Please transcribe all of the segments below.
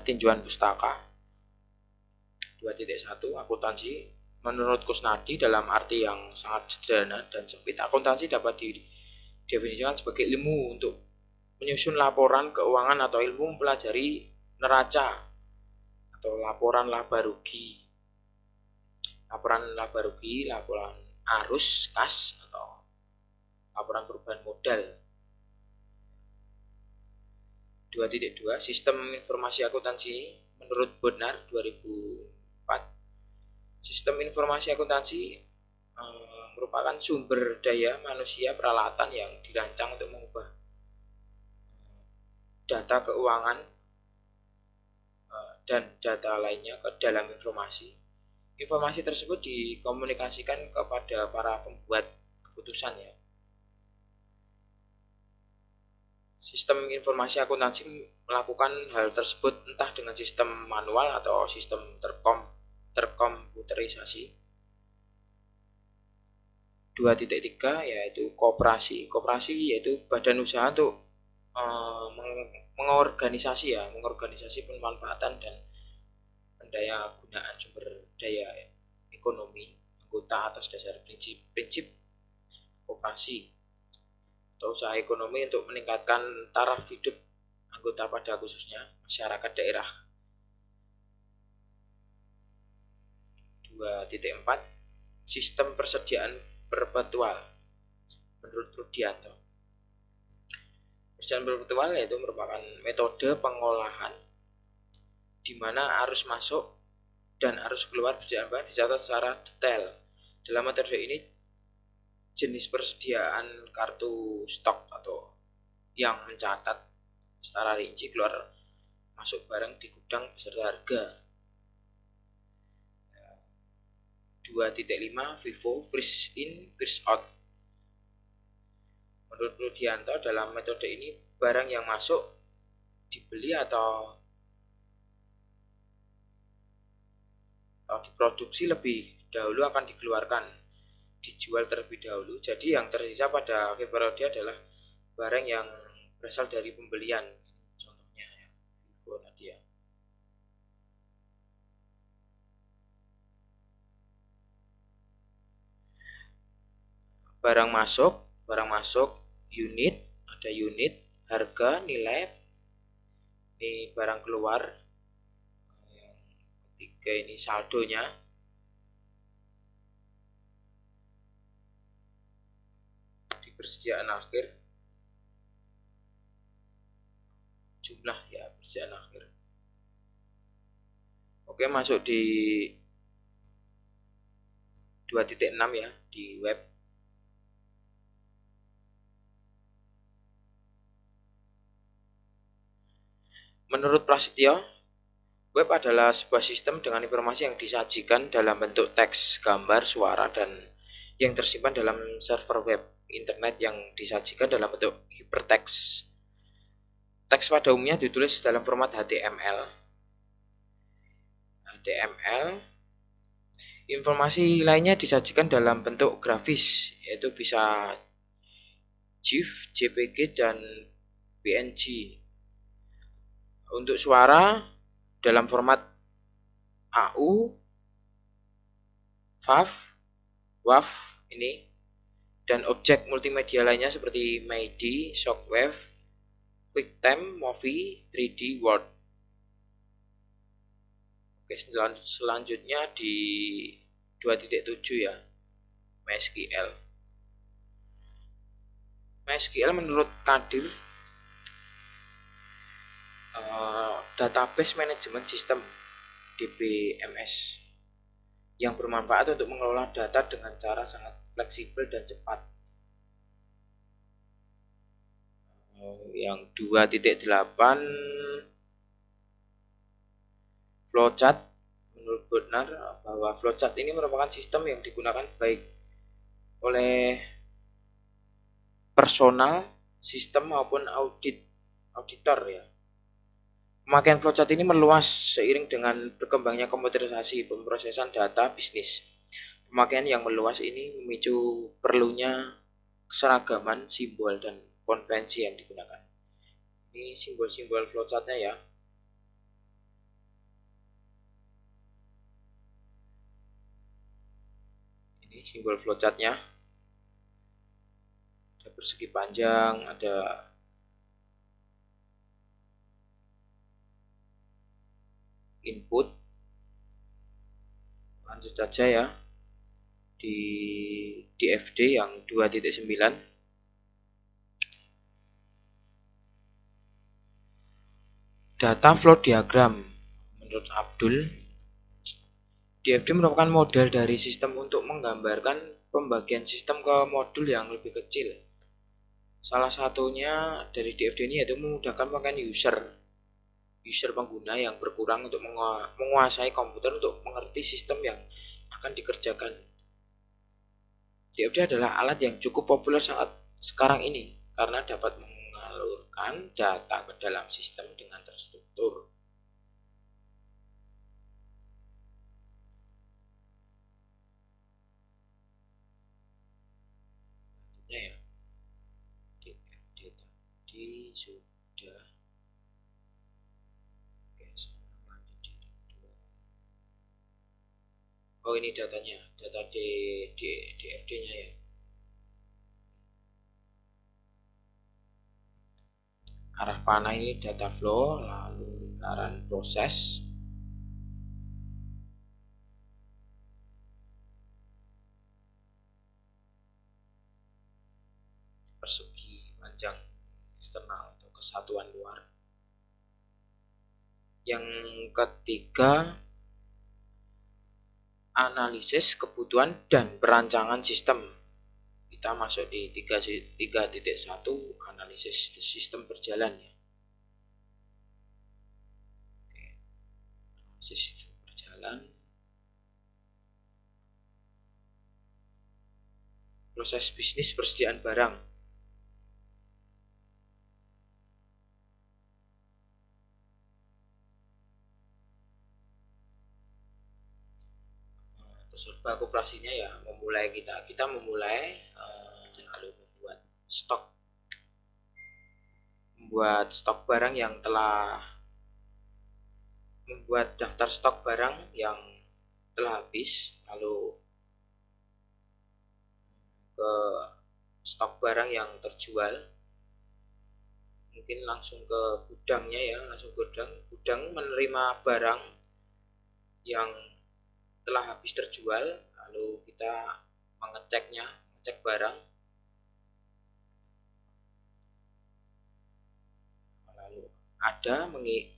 tinjauan pustaka. 2.1 akuntansi. Menurut Kusnadi, dalam arti yang sangat sederhana dan sempit, akuntansi dapat didefinisikan sebagai ilmu untuk menyusun laporan keuangan atau ilmu mempelajari neraca atau laporan laba rugi. Laporan laba rugi, laporan arus kas atau laporan perubahan modal. 2.2 Sistem informasi akuntansi. Menurut Bodnar 2004, sistem informasi akuntansi merupakan sumber daya manusia peralatan yang dirancang untuk mengubah data keuangan dan data lainnya ke dalam informasi. Informasi tersebut dikomunikasikan kepada para pembuat keputusan ya. Sistem informasi akuntansi melakukan hal tersebut entah dengan sistem manual atau sistem terkomputerisasi. 2.3 yaitu koperasi. Koperasi yaitu badan usaha untuk mengorganisasi pemanfaatan dan pendaya gunaan sumber daya ekonomi anggota atas dasar prinsip koperasi atau usaha ekonomi untuk meningkatkan taraf hidup anggota pada khususnya masyarakat daerah. 2.4 Sistem persediaan perpetual. Menurut Rudianto, persediaan perpetual yaitu merupakan metode pengolahan di mana arus masuk dan arus keluar persediaan barang dicatat secara detail. Dalam metode ini, jenis persediaan kartu stok atau yang mencatat secara rinci keluar masuk barang di gudang beserta harga. 2.5 FIFO, First in, First out. Menurut Rudianto, dalam metode ini barang yang masuk dibeli atau diproduksi lebih dahulu akan dikeluarkan, dijual terlebih dahulu. Jadi yang tersisa pada akhir periode adalah barang yang berasal dari pembelian. Contohnya ya, FIFO tadi ya. Barang masuk unit, ada unit, harga, nilai. Ini barang keluar. Yang ketiga ini saldonya. Di persediaan akhir jumlah ya, persediaan akhir. Oke, masuk di 2.6 ya, di web. Menurut Prasetyo, web adalah sebuah sistem dengan informasi yang disajikan dalam bentuk teks, gambar, suara, dan yang tersimpan dalam server web internet yang disajikan dalam bentuk hypertext. Teks pada umumnya ditulis dalam format HTML. Informasi lainnya disajikan dalam bentuk grafis, yaitu bisa GIF, JPG, dan PNG. Untuk suara dalam format AU, WAV ini, dan objek multimedia lainnya seperti MIDI, Shockwave, QuickTime, Movie, 3D, Word. Oke, selanjutnya di 2.7 ya, MySQL. MySQL menurut Kadir database manajemen sistem DBMS yang bermanfaat untuk mengelola data dengan cara sangat fleksibel dan cepat. Yang 2.8 flowchart. Menurut Bodnar bahwa flowchart ini merupakan sistem yang digunakan baik oleh personal sistem maupun auditor ya. Pemakaian flowchart ini meluas seiring dengan berkembangnya komputerisasi pemrosesan data bisnis. Pemakaian yang meluas ini memicu perlunya keseragaman simbol dan konvensi yang digunakan. Ini simbol-simbol flowchartnya ya. Ini simbol flowchartnya, ada persegi panjang, ada input. Lanjut saja ya, di DFD yang 2.9. Data flow diagram. Menurut Abdul, DFD merupakan model dari sistem untuk menggambarkan pembagian sistem ke modul yang lebih kecil. Salah satunya dari DFD ini yaitu memudahkan pengguna user pengguna yang berkurang untuk menguasai komputer untuk mengerti sistem yang akan dikerjakan. DFD adalah alat yang cukup populer saat sekarang ini karena dapat mengalurkan data ke dalam sistem dengan terstruktur. Ya, DFD tadi sudah. Oh, ini datanya, data DFD-nya ya. Arah panah ini data flow, lalu lingkaran proses, persegi panjang eksternal atau kesatuan luar. Yang ketiga, analisis kebutuhan dan perancangan sistem. Kita masuk di 3.1 analisis sistem berjalan ya. Oke. Analisis sistem berjalan. Proses bisnis persediaan barang. Serba operasinya ya, memulai kita memulai lalu membuat stok barang yang telah membuat daftar stok barang yang telah habis, lalu ke stok barang yang terjual, mungkin langsung ke gudangnya ya, langsung gudang menerima barang yang telah habis terjual, lalu kita mengecek barang, lalu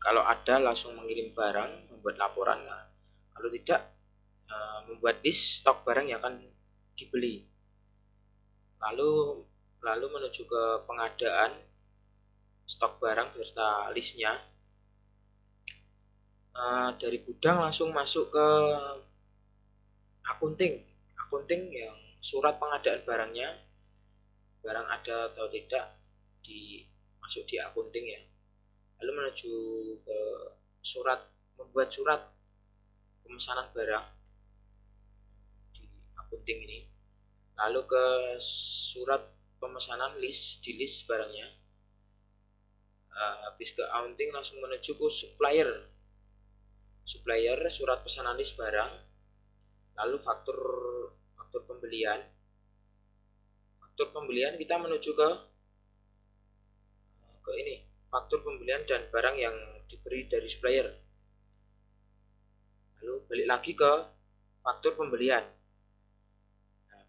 kalau ada langsung mengirim barang, membuat laporan. Kalau tidak, membuat list stok barang yang akan dibeli, lalu menuju ke pengadaan stok barang beserta listnya. Dari gudang langsung masuk ke akunting yang surat pengadaan barangnya, barang ada atau tidak masuk di akunting ya, lalu menuju ke membuat surat pemesanan barang di akunting ini, lalu ke surat pemesanan di list barangnya. Habis ke akunting langsung menuju ke supplier surat pesanan list barang, lalu faktur pembelian kita menuju ke ini, faktur pembelian dan barang yang diberi dari supplier, lalu balik lagi ke faktur pembelian.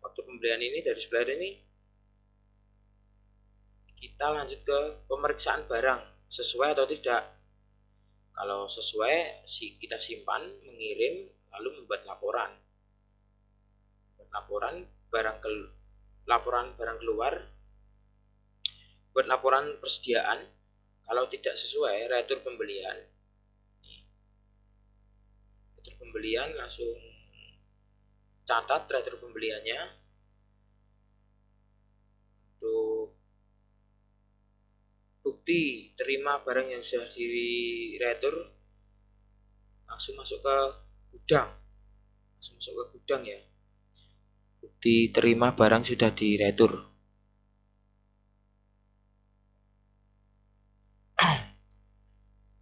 Faktur pembelian ini dari supplier ini kita lanjut ke pemeriksaan barang sesuai atau tidak. Kalau sesuai, kita simpan, mengirim, lalu membuat laporan barang keluar, buat laporan persediaan. Kalau tidak sesuai, retur pembelian langsung catat retur pembeliannya. Untuk bukti terima barang yang sudah diretur, langsung masuk ke gudang ya, bukti terima barang sudah diretur.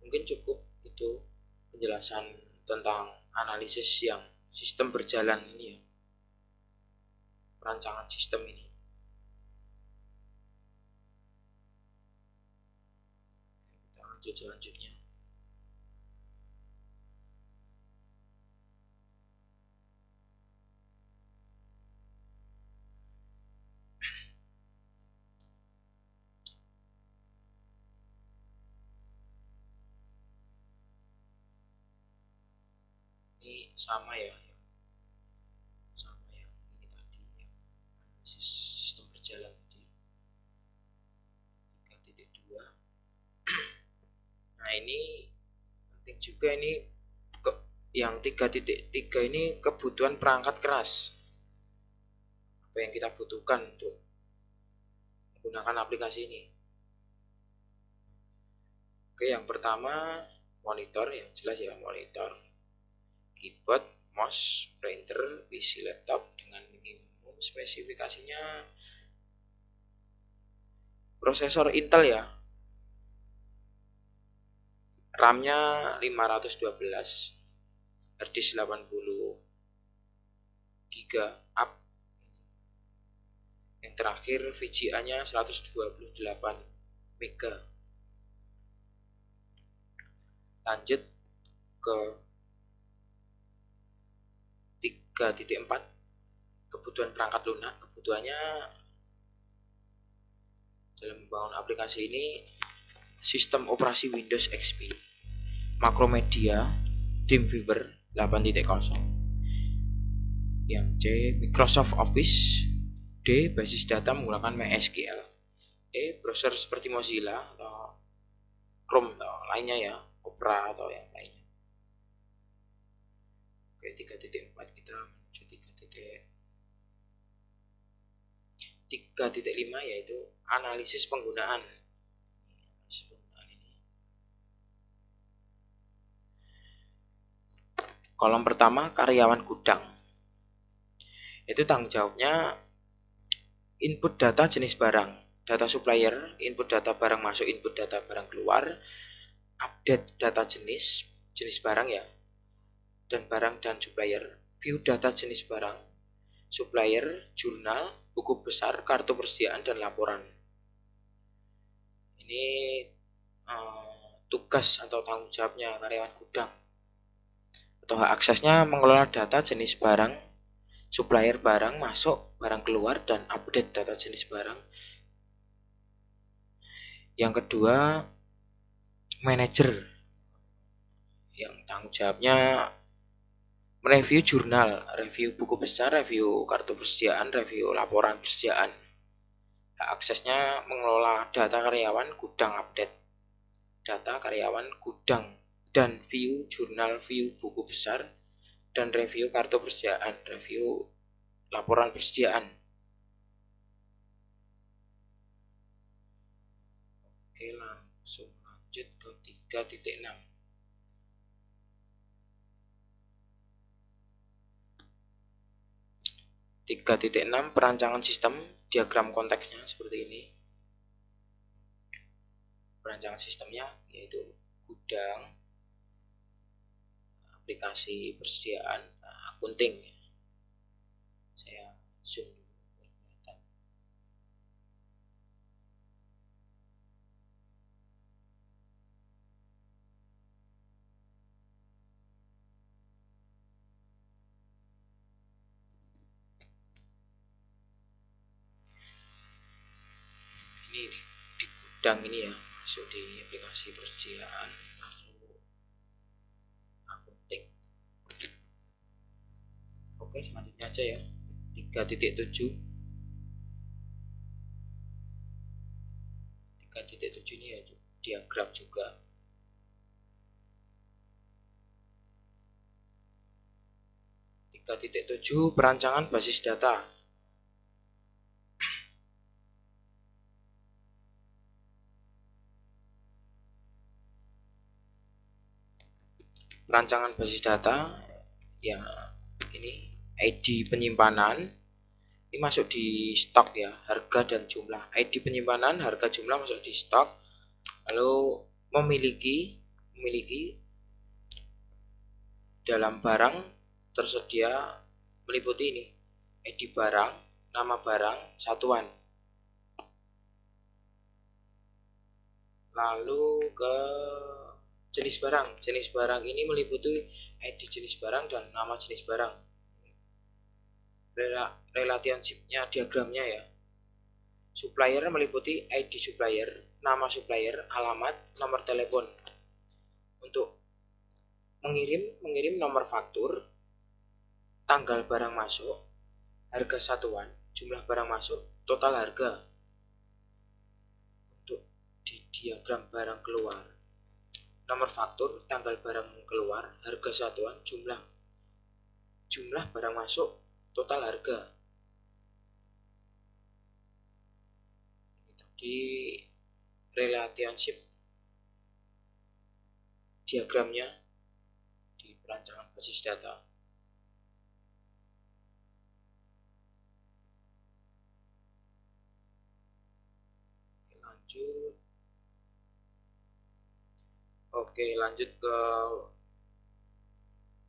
Mungkin cukup itu penjelasan tentang analisis yang sistem berjalan ini ya. perancangan sistem ini. Kita lanjut selanjutnya. Ini sama ya, ini tadi analisis sistem berjalan di 3.2. Nah, ini penting juga, ini yang 3.3 ini kebutuhan perangkat keras. Apa yang kita butuhkan untuk menggunakan aplikasi ini. Oke, yang pertama monitor, yang jelas ya, monitor, keyboard, mouse, printer, PC laptop dengan minimum spesifikasinya prosesor Intel ya, RAM-nya 512, harddisk 80 GB up, yang terakhir VGA-nya 128 MB. Lanjut ke 3.4, kebutuhan perangkat lunak. Kebutuhannya dalam membangun aplikasi ini sistem operasi Windows XP, Macromedia, Dreamweaver 8.0, yang C Microsoft Office, D basis data menggunakan MySQL, E browser seperti Mozilla atau Chrome atau lainnya ya, Opera atau yang lainnya. Oke, 3.4 kita menuju 3.5 yaitu analisis penggunaan. Kolom pertama karyawan gudang. Itu tanggung jawabnya input data jenis barang, data supplier, input data barang masuk, input data barang keluar, update data jenis barang ya, dan barang dan supplier, view data jenis barang, supplier, jurnal, buku besar, kartu persediaan, dan laporan. Ini tugas atau tanggung jawabnya karyawan gudang. Atau hak aksesnya mengelola data jenis barang, supplier barang masuk, barang keluar, dan update data jenis barang. Yang kedua, manajer, yang tanggung jawabnya mereview jurnal, review buku besar, review kartu persediaan, review laporan persediaan. Hak aksesnya mengelola data karyawan gudang, update data karyawan gudang, dan view jurnal, view buku besar, dan review kartu persediaan, review laporan persediaan. Oke, langsung lanjut ke 3.6. Perancangan sistem, diagram konteksnya seperti ini. Perancangan sistemnya yaitu gudang, aplikasi persediaan, akunting. Saya zoom dulu. Ini di gudang ini ya, masuk di aplikasi persediaan, lalu akunting. Oke, selanjutnya aja ya. 3.7. 3.7 ini ya diagram juga. 3.7 perancangan basis data. Perancangan basis data ya, ini ID penyimpanan ini masuk di stok ya, harga dan jumlah. ID penyimpanan, harga, jumlah masuk di stok. Lalu memiliki dalam barang tersedia meliputi ini ID barang, nama barang satuan. Lalu ke jenis barang. Jenis barang ini meliputi ID jenis barang dan nama jenis barang. Relationship-nya, diagramnya ya. Supplier meliputi ID supplier, nama supplier, alamat, nomor telepon. Untuk mengirim nomor faktur, tanggal barang masuk, harga satuan, jumlah barang masuk, total harga. Untuk di diagram barang keluar, nomor faktur, tanggal barang keluar, harga satuan, jumlah barang masuk, total harga. Ini tadi relationship diagramnya di perancangan basis data. Oke, lanjut ke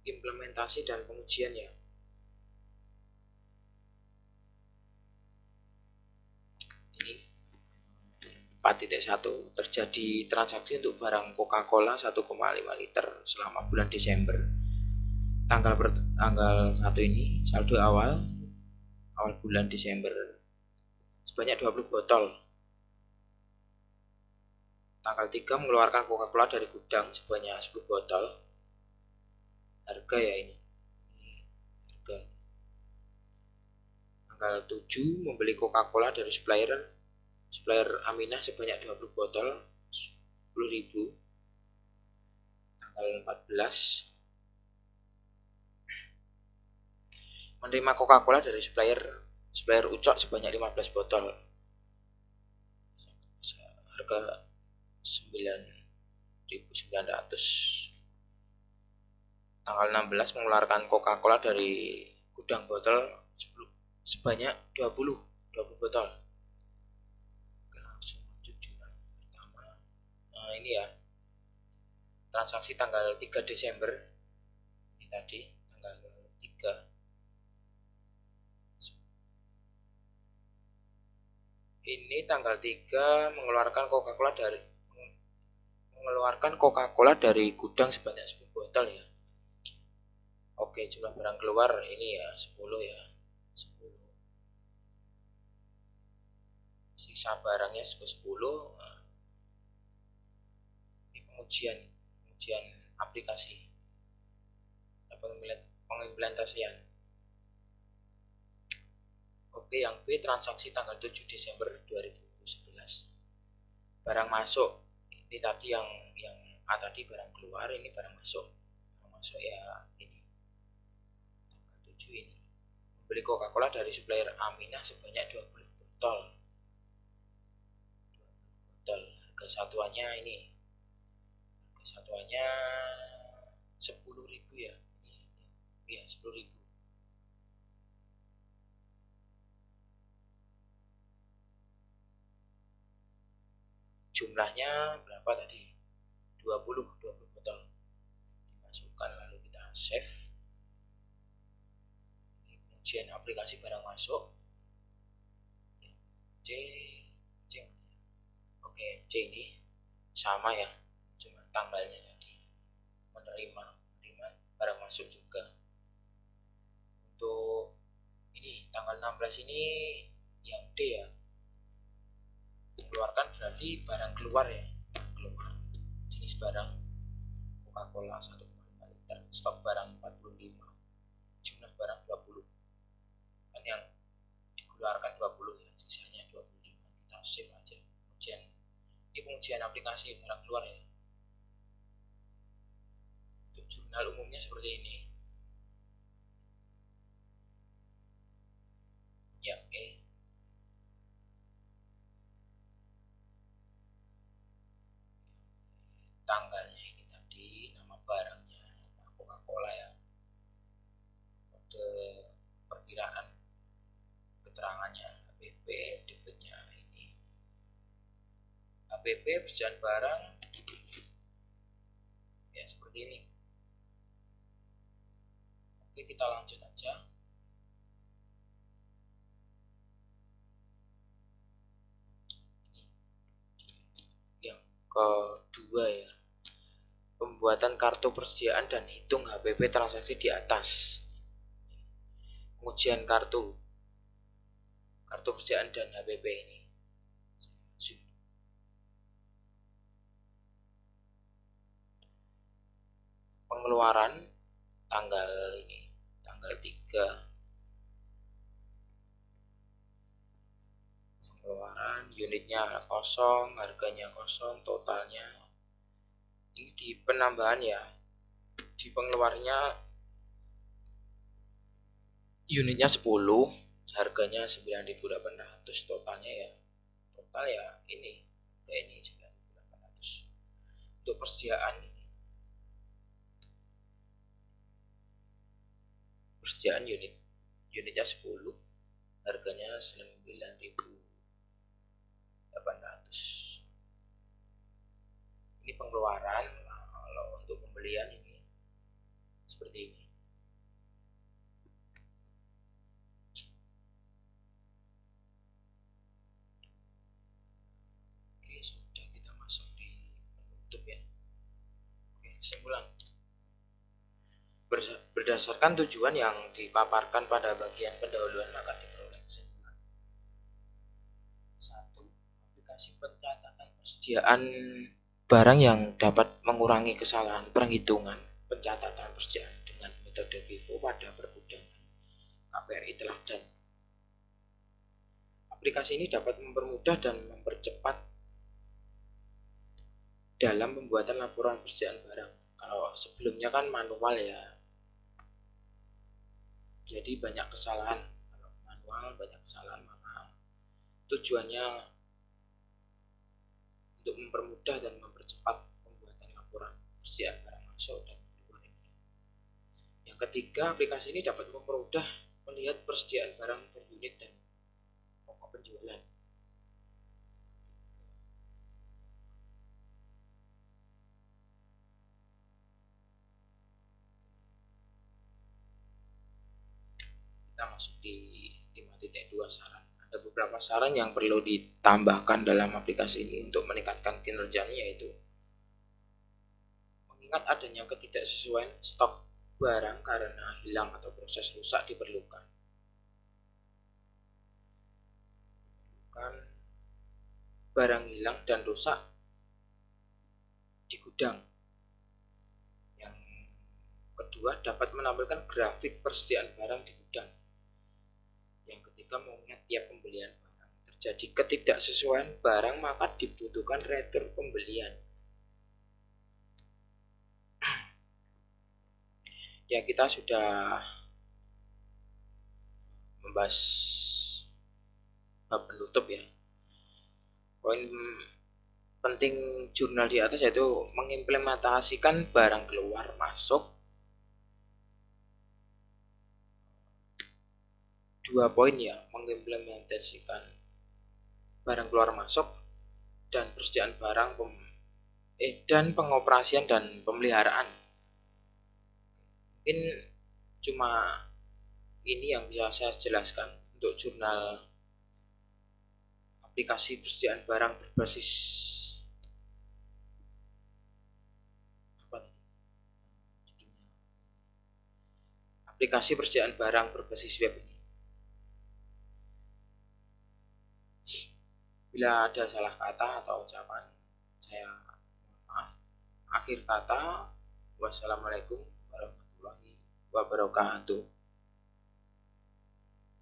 implementasi dan pengujian ya. Ini 4.1 terjadi transaksi untuk barang Coca-Cola 1,5 liter selama bulan Desember. Tanggal 1 ini saldo awal bulan Desember sebanyak 20 botol. Tanggal 3 mengeluarkan Coca-Cola dari gudang sebanyak 10 botol. Harga ya ini. Harga. Tanggal 7 membeli Coca-Cola dari supplier Aminah sebanyak 20 botol 10.000. Tanggal 14 menerima Coca-Cola dari supplier Ucok sebanyak 15 botol. Harga 9.900. Tanggal 16 mengeluarkan Coca-Cola dari gudang botol sebanyak 20 botol. Langsung lanjut jurnal pertama. Nah, ini ya. Transaksi tanggal 3 Desember. Ini tadi tanggal 3. Ini tanggal 3 mengeluarkan Coca-Cola dari gudang sebanyak 10 botol ya. Oke, jumlah barang keluar ini ya 10 ya. 10. Sisa barangnya 10. Nah, ini pengujian aplikasi. Pengimplementasian. Oke, yang B transaksi tanggal 7 Desember 2011. Barang masuk. Ini tadi yang A tadi barang keluar, ini barang masuk. Barang masuk ya ini. Tanggal 7 ini. Membeli Coca-Cola dari supplier Aminah sebanyak 20 botol. 20 botol. Harga satuannya ini. Harga satuannya 10.000 ya. Ini ya 10.000. Jumlahnya berapa tadi? 20 botol. Dimasukkan lalu kita save. Ini pengujian aplikasi barang masuk. C. Oke, C ini sama ya. Cuma tanggalnya tadi. Menerima barang masuk juga. Untuk ini tanggal 16 ini yang D ya. Mengeluarkan berarti barang keluar ya. Keluar. Jenis barang Coca-Cola 1,5 liter. Stok barang 45. Jumlah barang 20. Kan yang dikeluarkan 20 ya. Sisanya 25. Kita save aja. Ini pengujian aplikasi barang keluar ya. Untuk jurnal umumnya seperti ini. Ya, tanggalnya ini tadi, nama barangnya Coca-Cola ya, kode perkiraan keterangannya HPP, debitnya ini HPP berjalan barang ya seperti ini. Oke, kita lanjut aja. kedua ya, pembuatan kartu persediaan dan hitung HPP transaksi di atas. Pengujian kartu persediaan dan HPP ini. Pengeluaran tanggal 3. Pengeluaran unitnya kosong, harganya kosong, totalnya ini di penambahan ya, di pengeluarnya unitnya 10, harganya 9.800, totalnya ya ini kayak ini 9.800. Untuk persediaan unitnya 10, harganya 9.800. Ini pengeluaran. Kalau untuk pembelian ini seperti ini. Oke, sudah, kita masuk di penutup ya. Oke, kesimpulan. Berdasarkan tujuan yang dipaparkan pada bagian pendahuluan, maka diperoleh kesimpulan. 1. Aplikasi pencatatan persediaan barang yang dapat mengurangi kesalahan perhitungan pencatatan persediaan dengan metode FIFO pada pergudangan KPRI teladan. Aplikasi ini dapat mempermudah dan mempercepat dalam pembuatan laporan persediaan barang. Kalau sebelumnya kan manual ya, jadi banyak kesalahan. Kalau manual banyak kesalahan, maka tujuannya untuk mempermudah dan mempercepat pembuatan laporan persediaan barang masuk dan keluar. Yang ketiga, aplikasi ini dapat mempermudah melihat persediaan barang per unit dan pokok penjualan. Kita masuk di 5.2 saran. Ada beberapa saran yang perlu ditambahkan dalam aplikasi ini untuk meningkatkan kinerjanya, yaitu mengingat adanya ketidaksesuaian stok barang karena hilang atau proses rusak diperlukan. Barang hilang dan rusak di gudang. Yang kedua, dapat menampilkan grafik persediaan barang di gudang. Yang ketiga, mengingat tiap pembelian barang terjadi ketidaksesuaian barang, maka dibutuhkan retur pembelian. Ya, kita sudah membahas bab penutup ya. Poin penting jurnal di atas yaitu mengimplementasikan barang keluar masuk. 2 poin ya, mengimplementasikan barang keluar masuk dan persediaan barang dan pengoperasian dan pemeliharaan. Mungkin cuma ini yang bisa saya jelaskan untuk jurnal aplikasi persediaan barang berbasis aplikasi persediaan barang berbasis web ini. Bila ada salah kata atau ucapan, saya mohon maaf. Akhir kata, wassalamualaikum warahmatullahi wabarakatuh.